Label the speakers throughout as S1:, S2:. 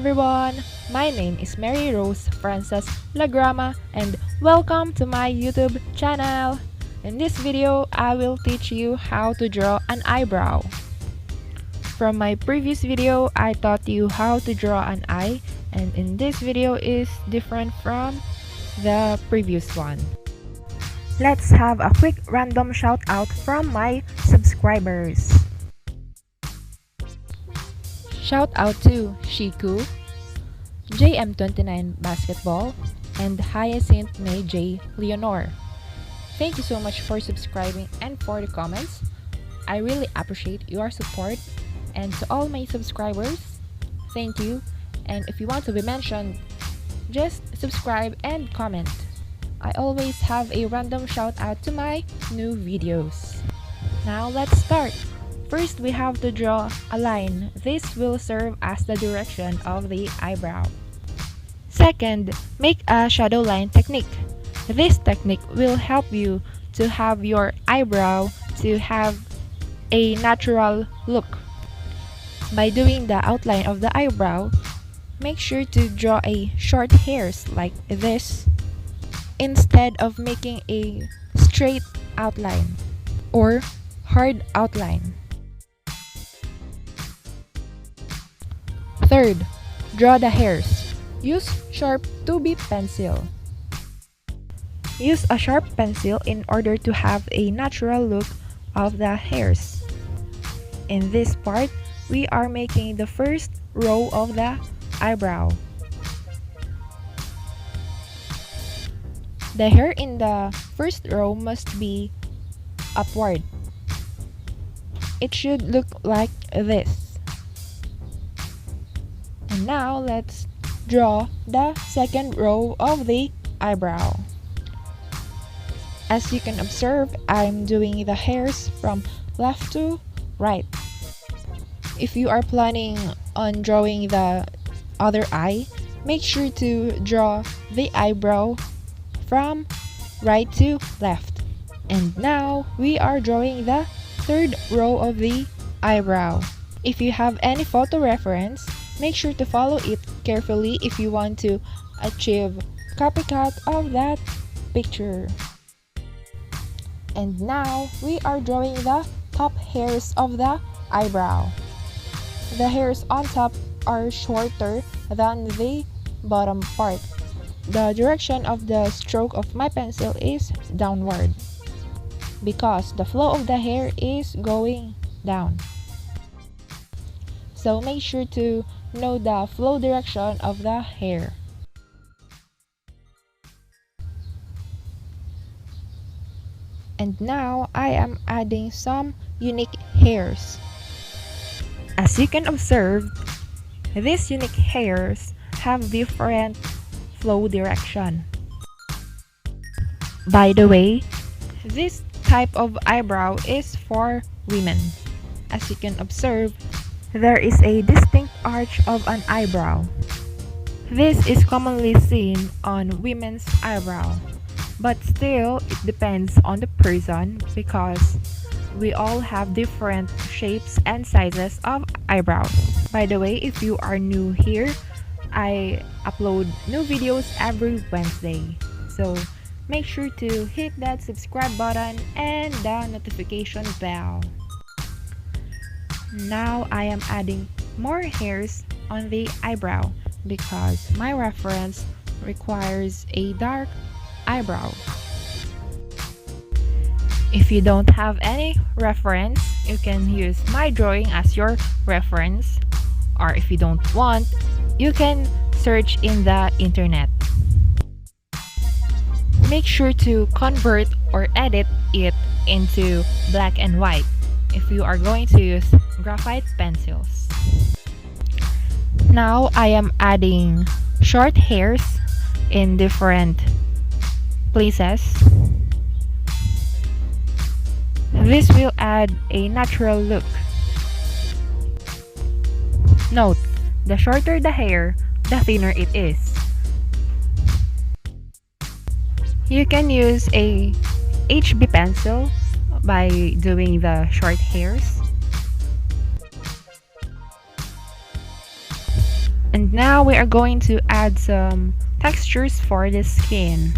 S1: everyone! My name is Mary Rose Frances Lagrama and welcome to my YouTube channel! In this video, I will teach you how to draw an eyebrow. From my previous video, I taught you how to draw an eye, and in this video is different from the previous one. Let's have a quick random shout out from my subscribers. Shout out to Shiku, JM29 Basketball, and Hyacinth May J. Leonor. Thank you so much for subscribing and for the comments. I really appreciate your support. And to all my subscribers, thank you. And if you want to be mentioned, just subscribe and comment. I always have a random shout out to my new videos. Now let's start. First, we have to draw a line. This will serve as the direction of the eyebrow. Second, make a shadow line technique. This technique will help you to have your eyebrow to have a natural look. By doing the outline of the eyebrow, make sure to draw a short hairs like this instead of making a straight outline or hard outline. Third, draw the hairs. Use sharp 2B pencil. Use a sharp pencil in order to have a natural look of the hairs. In this part, we are making the first row of the eyebrow. The hair in the first row must be upward. It should look like this. And now let's draw the second row of the eyebrow. As you can observe, I'm doing the hairs from left to right. If you are planning on drawing the other eye, make sure to draw the eyebrow from right to left. And now we are drawing the third row of the eyebrow. If you have any photo reference, make sure to follow it carefully if you want to achieve copycat of that picture. And now we are drawing the top hairs of the eyebrow. The hairs on top are shorter than the bottom part. The direction of the stroke of my pencil is downward because the flow of the hair is going down. So make sure to know the flow direction of the hair. And now I am adding some unique hairs. As you can observe, these unique hairs have different flow direction. By the way, this type of eyebrow is for women. As you can observe, there is a distinct arch of an eyebrow. This is commonly seen on women's eyebrow, but still it depends on the person because we all have different shapes and sizes of eyebrows. By the way, if you are new here, I upload new videos every Wednesday. So make sure to hit that subscribe button and the notification bell. Now I am adding more hairs on the eyebrow because my reference requires a dark eyebrow. If you don't have any reference, you can use my drawing as your reference, or if you don't want, you can search in the internet. Make sure to convert or edit it into black and white if you are going to use graphite pencils. Now I am adding short hairs in different places. This will add a natural look. Note, the shorter the hair, the thinner it is. You can use a HB pencil by doing the short hairs. And now we are going to add some textures for the skin.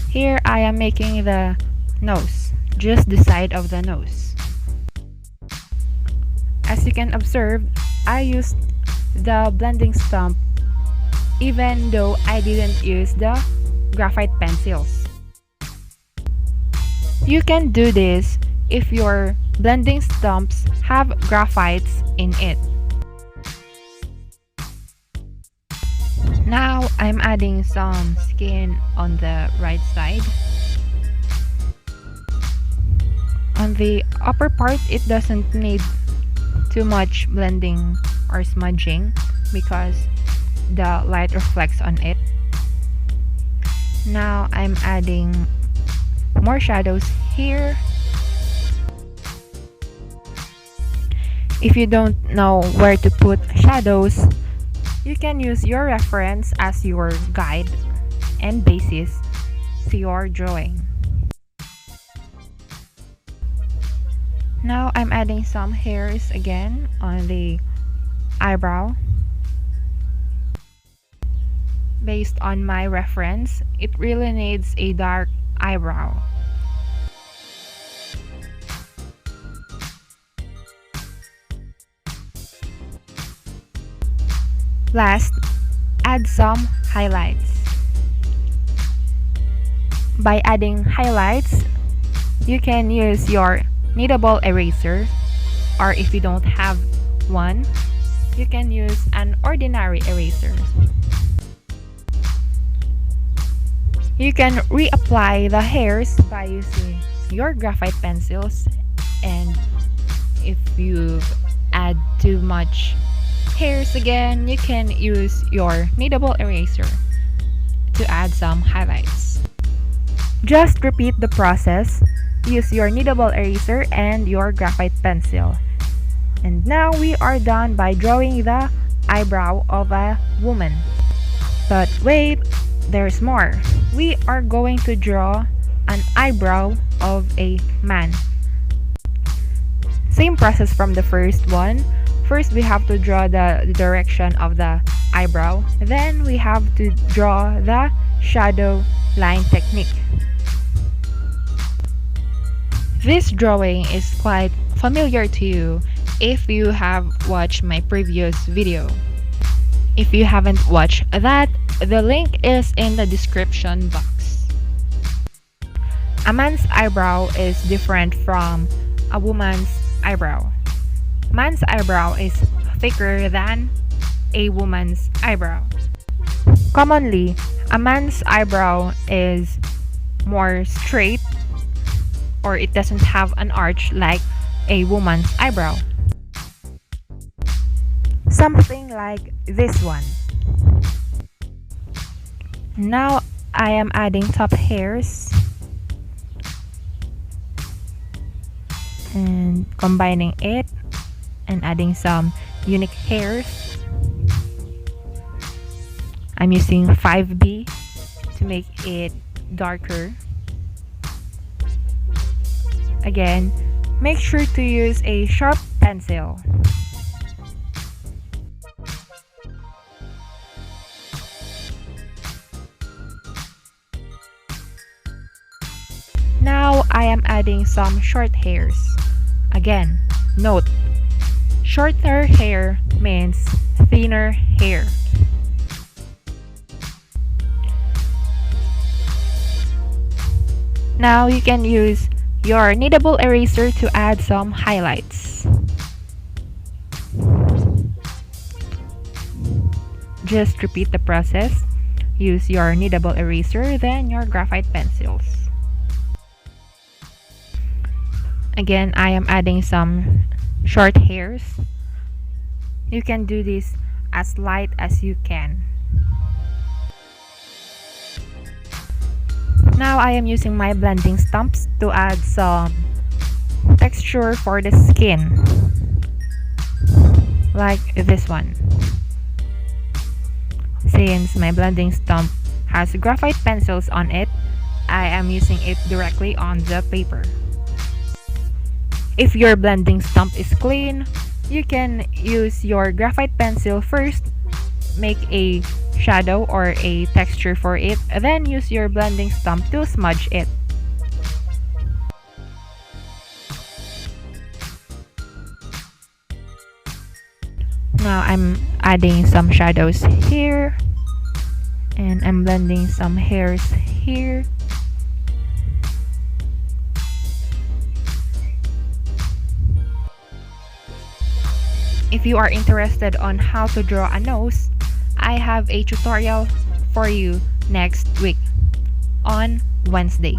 S1: Here I am making the nose, just the side of the nose. As you can observe, I used the blending stump even though I didn't use the graphite pencils. You can do this if your blending stumps have graphites in it. Now I'm adding some skin on the right side. On the upper part, it doesn't need too much blending or smudging because the light reflects on it. Now I'm adding more shadows here. If you don't know where to put shadows, you can use your reference as your guide and basis to your drawing. Now I'm adding some hairs again on the eyebrow. Based on my reference, it really needs a dark eyebrow. Last, add some highlights. By adding highlights, you can use your kneadable eraser, or if you don't have one, you can use an ordinary eraser. You can reapply the hairs by using your graphite pencils, and if you add too much hairs again, you can use your kneadable eraser to add some highlights. Just repeat the process. Use your kneadable eraser and your graphite pencil. And now we are done by drawing the eyebrow of a woman. But wait, there's more. We are going to draw an eyebrow of a man. Same process from the first one. First, we have to draw the direction of the eyebrow. Then, we have to draw the shadow line technique. This drawing is quite familiar to you if you have watched my previous video. If you haven't watched that, the link is in the description box. A man's eyebrow is different from a woman's eyebrow. Man's eyebrow is thicker than a woman's eyebrow. Commonly, a man's eyebrow is more straight, or it doesn't have an arch like a woman's eyebrow. Something like this one. Now I am adding top hairs and combining it and adding some unique hairs. I'm using 5B to make it darker. Again, make sure to use a sharp pencil. Now I am adding some short hairs. Again, note, shorter hair means thinner hair. Now you can use your kneadable eraser to add some highlights. Just repeat the process. Use your kneadable eraser, then your graphite pencils. Again, I am adding some short hairs. You can do this as light as you can. Now I am using my blending stumps to add some texture for the skin, like this one. Since my blending stump has graphite pencils on it, I am using it directly on the paper. If your blending stump is clean, you can use your graphite pencil first make a shadow or a texture for it, then use your blending stump to smudge it. Now I'm adding some shadows here, and I'm blending some hairs here. If you are interested on how to draw a nose, I have a tutorial for you next week on Wednesday.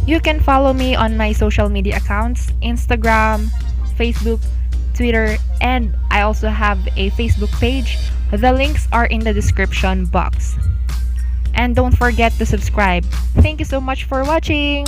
S1: You can follow me on my social media accounts, Instagram, Facebook, Twitter, and I also have a Facebook page. The links are in the description box. And don't forget to subscribe. Thank you so much for watching!